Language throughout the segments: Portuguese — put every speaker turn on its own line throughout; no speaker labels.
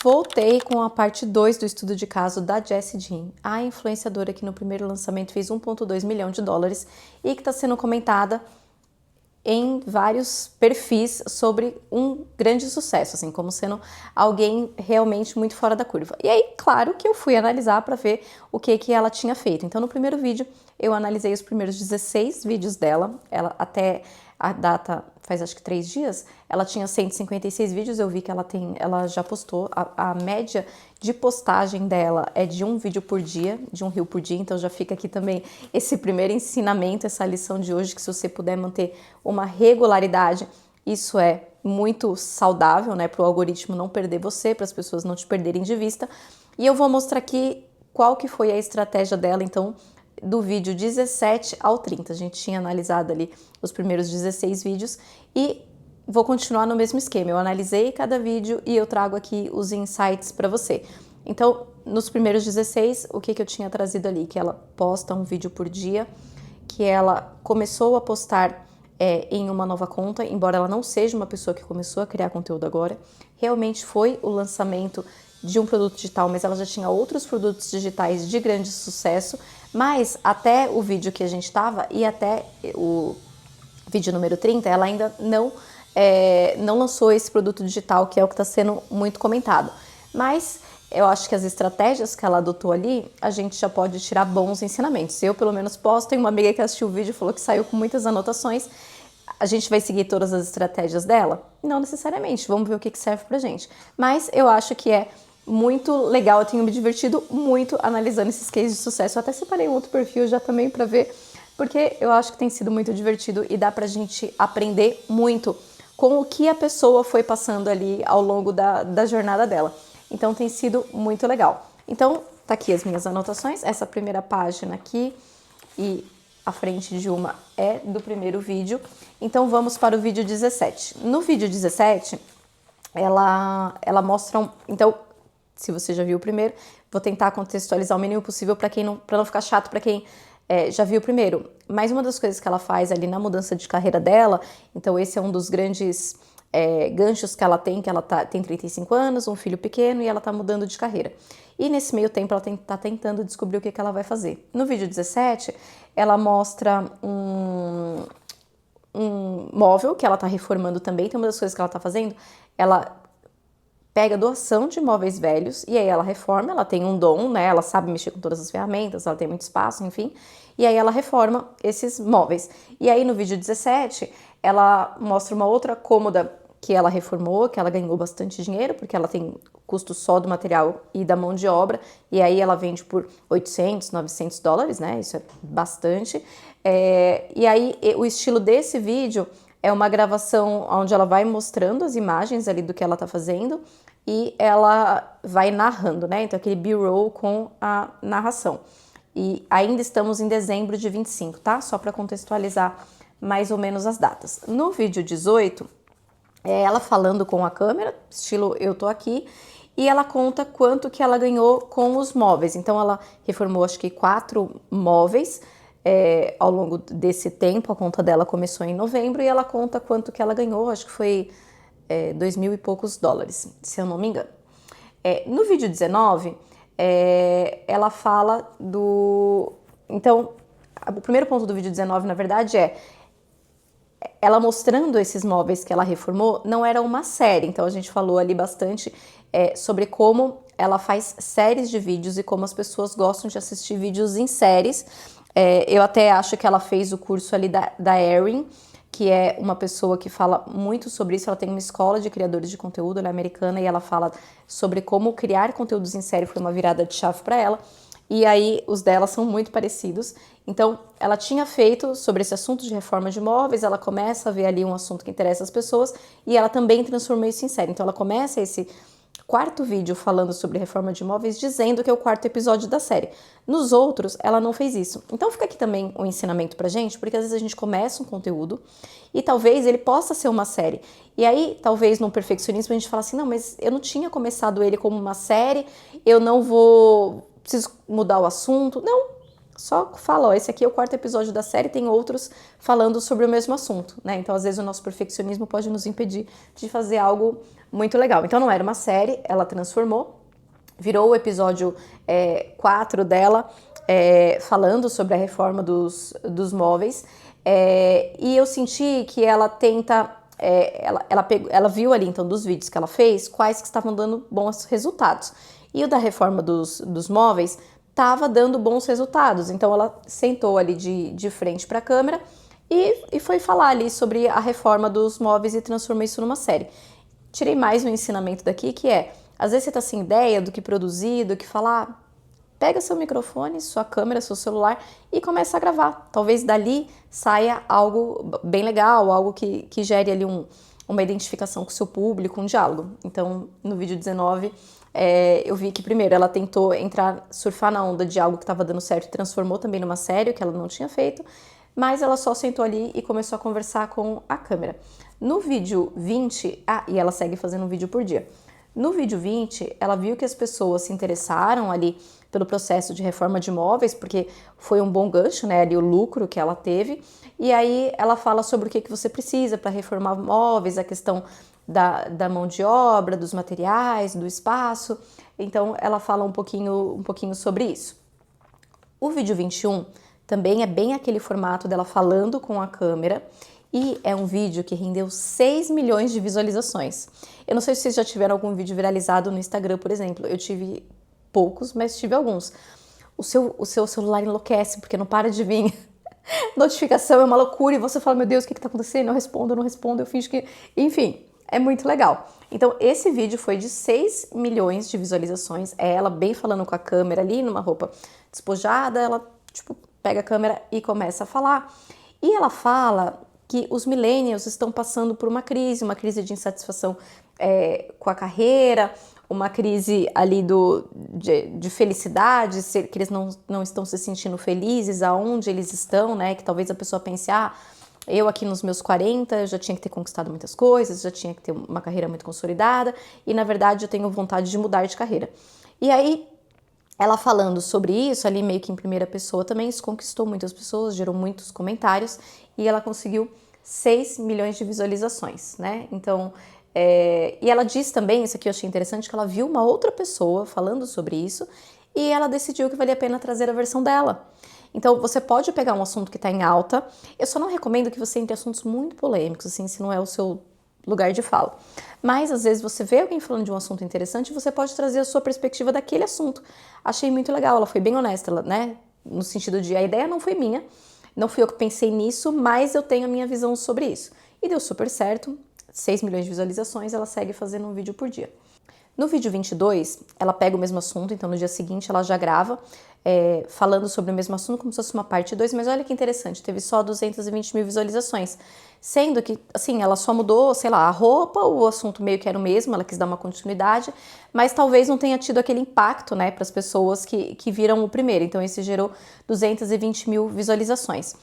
Voltei com a parte 2 do estudo de caso da Jessie Jean, a influenciadora que no primeiro lançamento fez 1,2 milhão de dólares e que está sendo comentada em vários perfis sobre um grande sucesso, assim, como sendo alguém realmente muito fora da curva. E aí, claro que eu fui analisar para ver o que ela tinha feito. Então, no primeiro vídeo, eu analisei os primeiros 16 vídeos dela, ela até a data faz acho que 3 dias, ela tinha 156 vídeos, eu vi que ela já postou, a média de postagem dela é de um vídeo por dia, de um reel por dia, então já fica aqui também esse primeiro ensinamento, essa lição de hoje, que se você puder manter uma regularidade, isso é muito saudável, né, para o algoritmo não perder você, para as pessoas não te perderem de vista. E eu vou mostrar aqui qual que foi a estratégia dela, então, do vídeo 17 ao 30. A gente tinha analisado ali os primeiros 16 vídeos e vou continuar no mesmo esquema. Eu analisei cada vídeo e eu trago aqui os insights para você. Então, nos primeiros 16, o que eu tinha trazido ali? Que ela posta um vídeo por dia, que ela começou a postar em uma nova conta, embora ela não seja uma pessoa que começou a criar conteúdo agora. Realmente foi o lançamento de um produto digital, mas ela já tinha outros produtos digitais de grande sucesso, mas até o vídeo que a gente estava e até o vídeo número 30, ela ainda não lançou esse produto digital, que é o que está sendo muito comentado. Mas eu acho que as estratégias que ela adotou ali, a gente já pode tirar bons ensinamentos. Eu, pelo menos, posso. Tem uma amiga que assistiu o vídeo e falou que saiu com muitas anotações. A gente vai seguir todas as estratégias dela? Não necessariamente. Vamos ver o que serve pra gente. Mas eu acho que é muito legal. Eu tenho me divertido muito analisando esses cases de sucesso. Eu até separei um outro perfil já também pra ver, porque eu acho que tem sido muito divertido e dá pra gente aprender muito com o que a pessoa foi passando ali ao longo da jornada dela. Então tem sido muito legal. Então tá aqui as minhas anotações, essa primeira página aqui e a frente de uma é do primeiro vídeo. Então vamos para o vídeo 17. No vídeo 17, ela mostra então, se você já viu o primeiro, vou tentar contextualizar o mínimo possível para não ficar chato para quem já viu o primeiro. Mas uma das coisas que ela faz ali na mudança de carreira dela, então esse é um dos grandes ganchos que ela tem, tem 35 anos, um filho pequeno e ela tá mudando de carreira. E nesse meio tempo ela tá tentando descobrir o que ela vai fazer. No vídeo 17, ela mostra um móvel que ela tá reformando também. Então uma das coisas que ela tá fazendo, ela pega doação de móveis velhos e aí ela reforma, ela tem um dom, né? Ela sabe mexer com todas as ferramentas, ela tem muito espaço, enfim. E aí ela reforma esses móveis. E aí no vídeo 17, ela mostra uma outra cômoda que ela reformou, que ela ganhou bastante dinheiro, porque ela tem custo só do material e da mão de obra, e aí ela vende por 800, 900 dólares, né? Isso é bastante. E aí o estilo desse vídeo é uma gravação onde ela vai mostrando as imagens ali do que ela tá fazendo e ela vai narrando, né? Então aquele B-roll com a narração. E ainda estamos em dezembro de 25, tá? Só para contextualizar mais ou menos as datas. No vídeo 18, é ela falando com a câmera, estilo eu tô aqui, e ela conta quanto que ela ganhou com os móveis. Então ela reformou acho que 4 móveis ao longo desse tempo. A conta dela começou em novembro e ela conta quanto que ela ganhou, acho que foi 2.000 e poucos dólares, se eu não me engano. No vídeo 19, ela fala do... Então, o primeiro ponto do vídeo 19, na verdade, ela mostrando esses móveis que ela reformou, não era uma série. Então a gente falou ali bastante sobre como ela faz séries de vídeos e como as pessoas gostam de assistir vídeos em séries. Eu até acho que ela fez o curso ali da Erin, que é uma pessoa que fala muito sobre isso. Ela tem uma escola de criadores de conteúdo, ela é americana, e ela fala sobre como criar conteúdos em série foi uma virada de chave para ela. E aí os dela são muito parecidos. Então ela tinha feito sobre esse assunto de reforma de imóveis, ela começa a ver ali um assunto que interessa as pessoas e ela também transformou isso em série. Então ela começa esse quarto vídeo falando sobre reforma de imóveis, dizendo que é o quarto episódio da série. Nos outros, ela não fez isso. Então fica aqui também um ensinamento pra gente, porque às vezes a gente começa um conteúdo e talvez ele possa ser uma série. E aí, talvez no perfeccionismo a gente fala assim, não, mas eu não tinha começado ele como uma série, eu não vou... preciso mudar o assunto. Não, só fala, ó, esse aqui é o 4º episódio da série, tem outros falando sobre o mesmo assunto, né? Então, às vezes, o nosso perfeccionismo pode nos impedir de fazer algo muito legal. Então, não era uma série, ela transformou, virou o episódio 4 dela, falando sobre a reforma dos móveis, e eu senti que ela tenta... ela viu ali, então, dos vídeos que ela fez, quais que estavam dando bons resultados. E o da reforma dos móveis estava dando bons resultados. Então, ela sentou ali de frente para a câmera e foi falar ali sobre a reforma dos móveis e transformou isso numa série. Tirei mais um ensinamento daqui, que às vezes você tá sem ideia do que produzir, do que falar, pega seu microfone, sua câmera, seu celular e começa a gravar. Talvez dali saia algo bem legal, algo que gere ali uma identificação com o seu público, um diálogo. Então, no vídeo 19, eu vi que primeiro ela tentou surfar na onda de algo que estava dando certo e transformou também numa série, que ela não tinha feito, mas ela só sentou ali e começou a conversar com a câmera. No vídeo 20, e ela segue fazendo um vídeo por dia. No vídeo 20, ela viu que as pessoas se interessaram ali pelo processo de reforma de imóveis, porque foi um bom gancho, né, ali o lucro que ela teve, e aí ela fala sobre o que você precisa para reformar móveis, a questão da mão de obra, dos materiais, do espaço, então ela fala um pouquinho sobre isso. O vídeo 21 também é bem aquele formato dela falando com a câmera, e é um vídeo que rendeu 6 milhões de visualizações. Eu não sei se vocês já tiveram algum vídeo viralizado no Instagram, por exemplo. Eu tive poucos, mas tive alguns. O seu celular enlouquece, porque não para de vir notificação, é uma loucura, e você fala, meu Deus, o que está acontecendo? Eu não respondo, eu finjo que... Enfim, é muito legal. Então, esse vídeo foi de 6 milhões de visualizações. É ela bem falando com a câmera ali, numa roupa despojada, ela, tipo, pega a câmera e começa a falar. E ela fala que os millennials estão passando por uma crise de insatisfação com a carreira, uma crise ali de felicidade, que eles não estão se sentindo felizes aonde eles estão, né? Que talvez a pessoa pense, eu aqui nos meus 40 já tinha que ter conquistado muitas coisas, já tinha que ter uma carreira muito consolidada e, na verdade, eu tenho vontade de mudar de carreira. E aí, ela falando sobre isso, ali meio que em primeira pessoa também, isso conquistou muitas pessoas, gerou muitos comentários e ela conseguiu 6 milhões de visualizações, né? Então, e ela diz também, isso aqui eu achei interessante, que ela viu uma outra pessoa falando sobre isso e ela decidiu que valia a pena trazer a versão dela. Então, você pode pegar um assunto que está em alta, eu só não recomendo que você entre assuntos muito polêmicos, assim, se não é o seu lugar de fala. Mas, às vezes, você vê alguém falando de um assunto interessante e você pode trazer a sua perspectiva daquele assunto. Achei muito legal, ela foi bem honesta, né? No sentido de, a ideia não foi minha, não fui eu que pensei nisso, mas eu tenho a minha visão sobre isso. E deu super certo, 6 milhões de visualizações, ela segue fazendo um vídeo por dia. No vídeo 22, ela pega o mesmo assunto, então no dia seguinte ela já grava, falando sobre o mesmo assunto como se fosse uma parte 2, mas olha que interessante, teve só 220 mil visualizações, sendo que, assim, ela só mudou, sei lá, a roupa, o assunto meio que era o mesmo, ela quis dar uma continuidade, mas talvez não tenha tido aquele impacto, né, para as pessoas que viram o primeiro, então esse gerou 220 mil visualizações.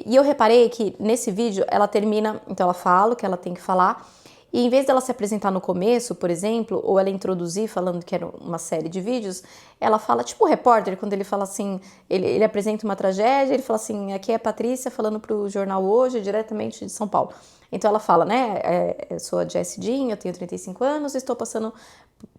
E eu reparei que nesse vídeo ela termina, então ela fala o que ela tem que falar, e em vez dela se apresentar no começo, por exemplo, ou ela introduzir falando que era uma série de vídeos, ela fala, tipo o repórter, quando ele fala assim, ele apresenta uma tragédia, ele fala assim, aqui é a Patrícia falando pro Jornal Hoje, diretamente de São Paulo. Então ela fala, né, eu sou a Jessie Jean, eu tenho 35 anos, estou passando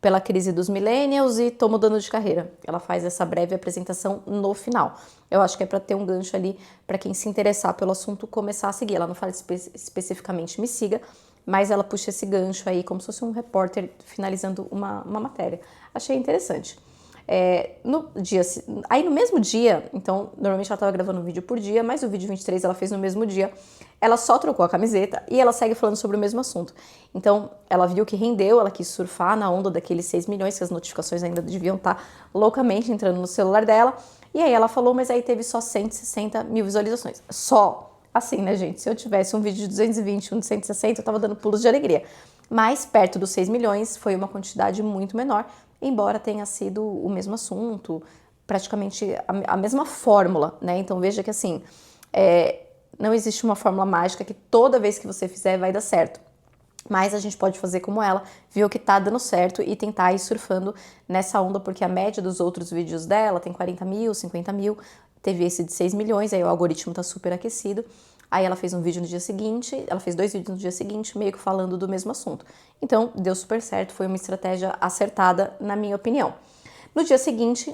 pela crise dos millennials e estou mudando de carreira. Ela faz essa breve apresentação no final. Eu acho que é para ter um gancho ali, para quem se interessar pelo assunto começar a seguir. Ela não fala especificamente me siga, mas ela puxa esse gancho aí como se fosse um repórter finalizando uma matéria. Achei interessante. Aí no mesmo dia, então normalmente ela estava gravando um vídeo por dia, mas o vídeo 23 ela fez no mesmo dia, ela só trocou a camiseta e ela segue falando sobre o mesmo assunto. Então ela viu que rendeu, ela quis surfar na onda daqueles 6 milhões, que as notificações ainda deviam estar loucamente entrando no celular dela, e aí ela falou, mas aí teve só 160 mil visualizações. Só! Assim, né, gente? Se eu tivesse um vídeo de 220, um de 160, eu tava dando pulos de alegria. Mas perto dos 6 milhões foi uma quantidade muito menor, embora tenha sido o mesmo assunto, praticamente a mesma fórmula, né? Então veja que assim, não existe uma fórmula mágica que toda vez que você fizer vai dar certo. Mas a gente pode fazer como ela, ver o que tá dando certo e tentar ir surfando nessa onda, porque a média dos outros vídeos dela tem 40 mil, 50 mil, teve esse de 6 milhões, aí o algoritmo tá super aquecido. Aí ela fez um vídeo no dia seguinte, ela fez 2 vídeos no dia seguinte, meio que falando do mesmo assunto. Então, deu super certo, foi uma estratégia acertada, na minha opinião. No dia seguinte,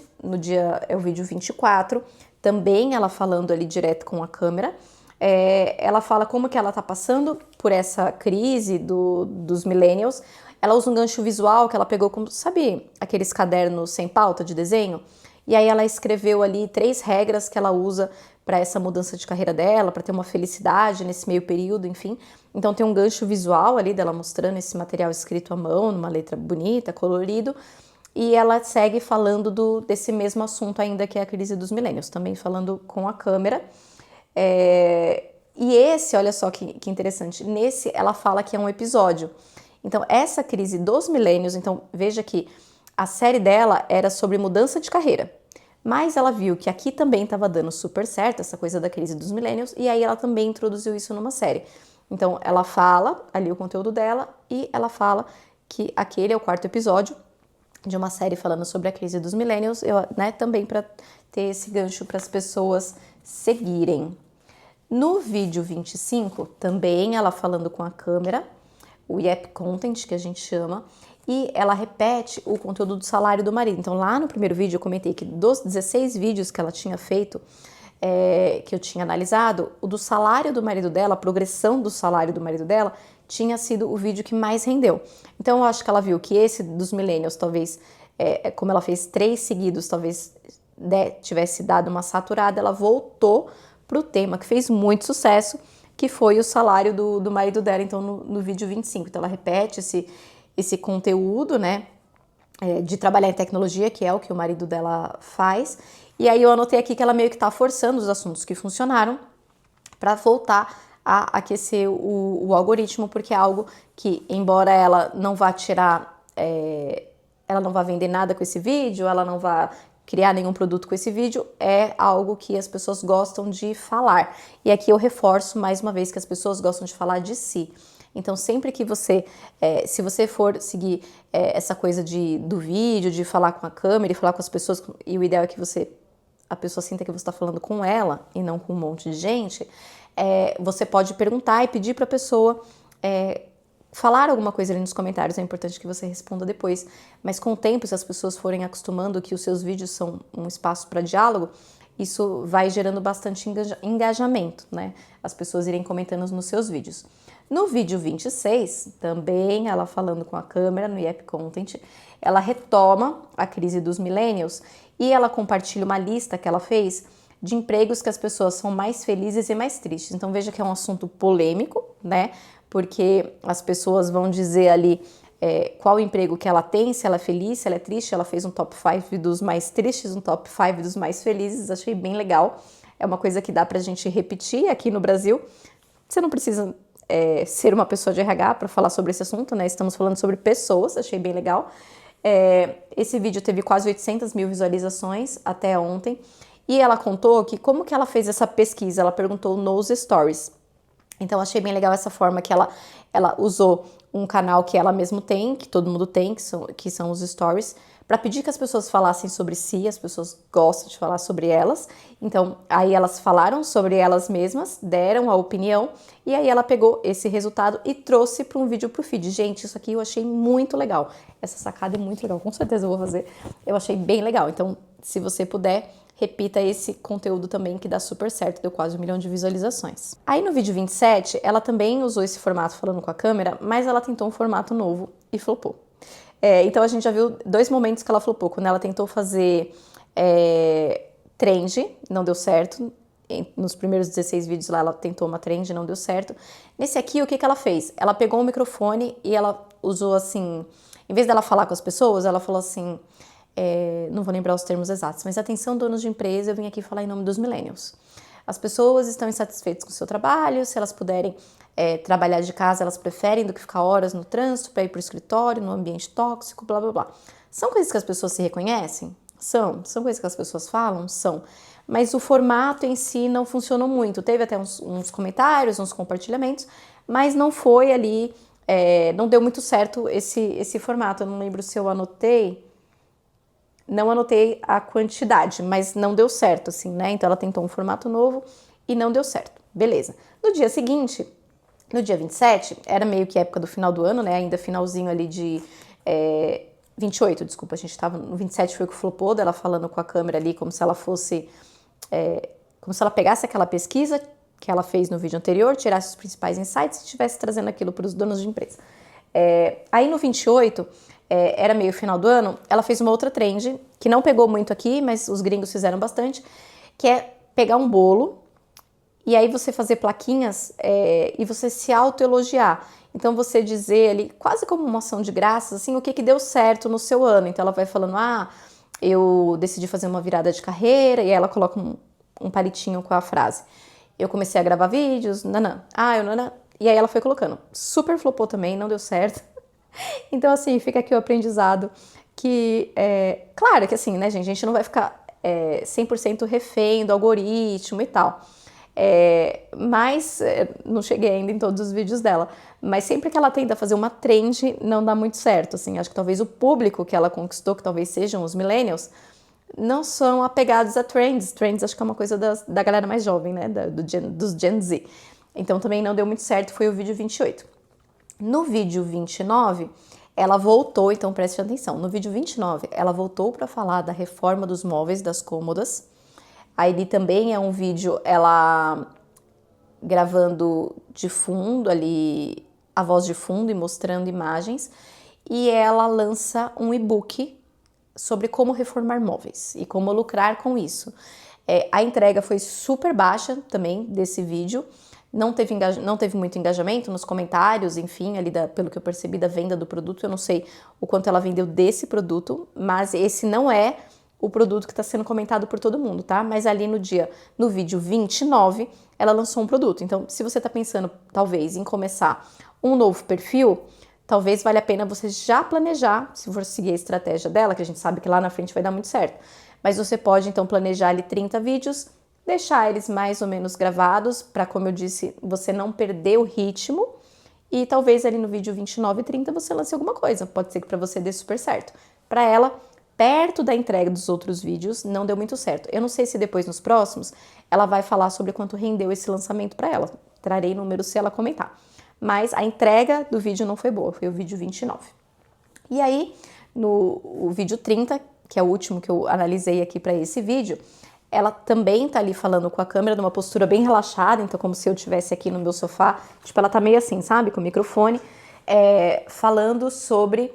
é o vídeo 24, também ela falando ali direto com a câmera, ela fala como que ela tá passando por essa crise dos millennials. Ela usa um gancho visual que ela pegou, como, sabe, aqueles cadernos sem pauta de desenho? E aí ela escreveu ali 3 regras que ela usa para essa mudança de carreira dela, para ter uma felicidade nesse meio período, enfim. Então tem um gancho visual ali dela mostrando esse material escrito à mão, numa letra bonita, colorido, e ela segue falando desse mesmo assunto ainda, que é a crise dos millennials, também falando com a câmera. E esse, olha só que interessante, nesse ela fala que é um episódio. Então essa crise dos millennials, então veja que a série dela era sobre mudança de carreira. Mas ela viu que aqui também estava dando super certo essa coisa da crise dos millennials, e aí ela também introduziu isso numa série. Então ela fala ali o conteúdo dela e ela fala que aquele é o 4º episódio de uma série falando sobre a crise dos millennials, né, também para ter esse gancho para as pessoas seguirem. No vídeo 25, também ela falando com a câmera, o Yep Content, que a gente chama, e ela repete o conteúdo do salário do marido. Então, lá no primeiro vídeo eu comentei que dos 16 vídeos que ela tinha feito, que eu tinha analisado, o do salário do marido dela, a progressão do salário do marido dela, tinha sido o vídeo que mais rendeu. Então, eu acho que ela viu que esse dos millennials, talvez, como ela fez 3 seguidos, talvez tivesse dado uma saturada, ela voltou para o tema que fez muito sucesso, que foi o salário do marido dela, então, no vídeo 25. Então, ela repete esse conteúdo, né, de trabalhar em tecnologia, que é o que o marido dela faz. E aí eu anotei aqui que ela meio que tá forçando os assuntos que funcionaram para voltar a aquecer o algoritmo, porque é algo que, embora ela não vá tirar, ela não vá vender nada com esse vídeo, ela não vá criar nenhum produto com esse vídeo, é algo que as pessoas gostam de falar. E aqui eu reforço mais uma vez que as pessoas gostam de falar de si. Então, sempre que você, se você for seguir essa coisa do vídeo, de falar com a câmera e falar com as pessoas, e o ideal é que a pessoa sinta que você está falando com ela e não com um monte de gente, você pode perguntar e pedir para a pessoa falar alguma coisa ali nos comentários. É importante que você responda depois. Mas com o tempo, se as pessoas forem acostumando que os seus vídeos são um espaço para diálogo, isso vai gerando bastante engajamento, né? As pessoas irem comentando nos seus vídeos. No vídeo 26, também ela falando com a câmera no Yep Content, ela retoma a crise dos millennials e ela compartilha uma lista que ela fez de empregos que as pessoas são mais felizes e mais tristes. Então veja que é um assunto polêmico, né? Porque as pessoas vão dizer ali qual emprego que ela tem, se ela é feliz, se ela é triste. Ela fez um top 5 dos mais tristes, um top 5 dos mais felizes, achei bem legal. É uma coisa que dá pra gente repetir aqui no Brasil. Você não precisa ser uma pessoa de RH para falar sobre esse assunto, né? Estamos falando sobre pessoas, achei bem legal. Esse vídeo teve quase 800 mil visualizações até ontem. E ela contou que como que ela fez essa pesquisa, ela perguntou nos stories. Então, achei bem legal essa forma que ela usou um canal que ela mesmo tem, que todo mundo tem, que são os stories, para pedir que as pessoas falassem sobre si. As pessoas gostam de falar sobre elas. Então, aí elas falaram sobre elas mesmas, deram a opinião, e aí ela pegou esse resultado e trouxe para um vídeo pro feed. Gente, isso aqui eu achei muito legal. Essa sacada é muito legal, com certeza eu vou fazer. Eu achei bem legal. Então, se você puder, repita esse conteúdo também, que dá super certo, deu quase 1 milhão de visualizações. Aí no vídeo 27, ela também usou esse formato falando com a câmera, mas ela tentou um formato novo e flopou. Então a gente já viu 2 momentos que ela flopou. Quando ela tentou fazer trend, não deu certo. Nos primeiros 16 vídeos lá, ela tentou uma trend, não deu certo. Nesse aqui, o que ela fez? Ela pegou o microfone e ela usou assim, em vez dela falar com as pessoas, ela falou assim, não vou lembrar os termos exatos, mas atenção, donos de empresa, eu vim aqui falar em nome dos millennials. As pessoas estão insatisfeitas com o seu trabalho, se elas puderem trabalhar de casa, elas preferem do que ficar horas no trânsito para ir para o escritório, no ambiente tóxico, blá blá blá. São coisas que as pessoas se reconhecem? São coisas que as pessoas falam? São. Mas o formato em si não funcionou muito. Teve até uns comentários, uns compartilhamentos, mas não foi ali, não deu muito certo esse formato. Eu não lembro se eu anotei. Não anotei a quantidade, mas não deu certo, assim, né? Então ela tentou um formato novo e não deu certo. Beleza. No dia seguinte, no dia 27, era meio que época do final do ano, né? Ainda finalzinho ali de 28, desculpa, a gente tava no 27, foi o que flopou, dela falando com a câmera ali como se ela fosse, como se ela pegasse aquela pesquisa que ela fez no vídeo anterior, tirasse os principais insights e estivesse trazendo aquilo para os donos de empresa. Aí no 28, era meio final do ano, ela fez uma outra trend, que não pegou muito aqui, mas os gringos fizeram bastante, que é pegar um bolo e aí você fazer plaquinhas e você se autoelogiar. Então você dizer ali, quase como uma ação de graças, assim, o que deu certo no seu ano. Então ela vai falando, eu decidi fazer uma virada de carreira, e aí ela coloca um palitinho com a frase. Eu comecei a gravar vídeos, nanã. E aí ela foi colocando. Super flopou também, não deu certo. Então, assim, fica aqui o aprendizado que, claro que assim, né, gente, a gente não vai ficar 100% refém do algoritmo e tal. Mas não cheguei ainda em todos os vídeos dela. Mas sempre que ela tenta fazer uma trend, não dá muito certo, assim. Acho que talvez o público que ela conquistou, que talvez sejam os millennials, não são apegados a trends. Trends acho que é uma coisa da galera mais jovem, né, dos Gen Z. Então também não deu muito certo, foi o vídeo 28. No vídeo 29, ela voltou, então preste atenção, no vídeo 29, ela voltou para falar da reforma dos móveis, das cômodas. Aí também é um vídeo, ela gravando de fundo ali, a voz de fundo e mostrando imagens. E ela lança um e-book sobre como reformar móveis e como lucrar com isso. A entrega foi super baixa também desse vídeo. Não teve muito engajamento nos comentários, enfim, ali pelo que eu percebi da venda do produto. Eu não sei o quanto ela vendeu desse produto, mas esse não é o produto que está sendo comentado por todo mundo, tá? Mas ali no vídeo 29, ela lançou um produto. Então, se você está pensando, talvez, em começar um novo perfil, talvez valha a pena você já planejar, se for seguir a estratégia dela, que a gente sabe que lá na frente vai dar muito certo. Mas você pode, então, planejar ali 30 vídeos, deixar eles mais ou menos gravados, para, como eu disse, você não perder o ritmo. E talvez ali no vídeo 29 e 30 você lance alguma coisa. Pode ser que para você dê super certo. Para ela, perto da entrega dos outros vídeos, não deu muito certo. Eu não sei se depois nos próximos ela vai falar sobre quanto rendeu esse lançamento para ela. Trarei números se ela comentar. Mas a entrega do vídeo não foi boa, foi o vídeo 29. E aí, o vídeo 30, que é o último que eu analisei aqui para esse vídeo, ela também tá ali falando com a câmera numa postura bem relaxada, então como se eu estivesse aqui no meu sofá, tipo, ela tá meio assim, sabe, com o microfone, falando sobre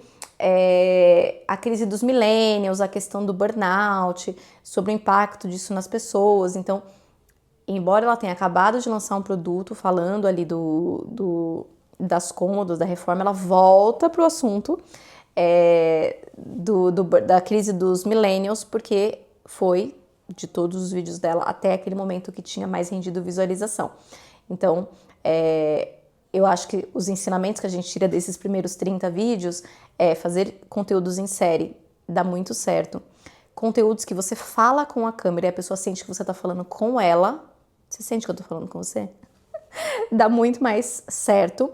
a crise dos millennials, a questão do burnout, sobre o impacto disso nas pessoas. Então, embora ela tenha acabado de lançar um produto falando ali das cômodas, da reforma, ela volta pro assunto da crise dos millennials, porque foi de todos os vídeos dela até aquele momento que tinha mais rendido visualização. Então, eu acho que os ensinamentos que a gente tira desses primeiros 30 vídeos fazer conteúdos em série dá muito certo. Conteúdos que você fala com a câmera e a pessoa sente que você tá falando com ela. Você sente que eu tô falando com você? Dá muito mais certo.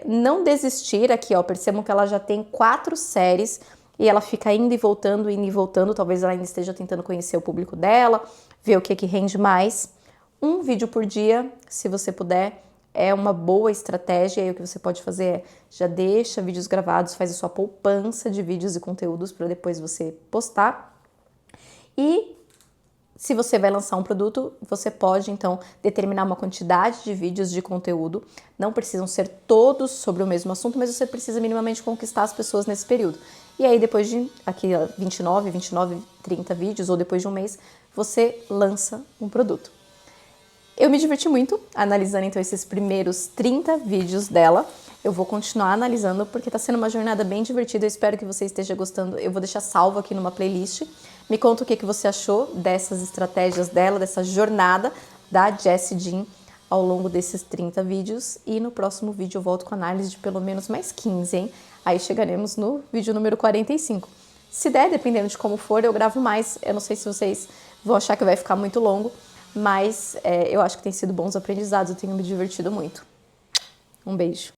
Não desistir aqui, ó, percebam que ela já tem 4 séries e ela fica indo e voltando, talvez ela ainda esteja tentando conhecer o público dela, ver o que rende mais. Um vídeo por dia, se você puder, é uma boa estratégia. E aí o que você pode fazer já deixa vídeos gravados, faz a sua poupança de vídeos e conteúdos para depois você postar. E se você vai lançar um produto, você pode, então, determinar uma quantidade de vídeos de conteúdo. Não precisam ser todos sobre o mesmo assunto, mas você precisa minimamente conquistar as pessoas nesse período. E aí, depois de 29, 30 vídeos, ou depois de um mês, você lança um produto. Eu me diverti muito analisando, então, esses primeiros 30 vídeos dela. Eu vou continuar analisando porque tá sendo uma jornada bem divertida. Eu espero que você esteja gostando. Eu vou deixar salvo aqui numa playlist. Me conta o que você achou dessas estratégias dela, dessa jornada da Jessie Jean ao longo desses 30 vídeos. E no próximo vídeo eu volto com análise de pelo menos mais 15, hein? Aí chegaremos no vídeo número 45. Se der, dependendo de como for, eu gravo mais. Eu não sei se vocês vão achar que vai ficar muito longo, mas eu acho que tem sido bons aprendizados. Eu tenho me divertido muito. Um beijo.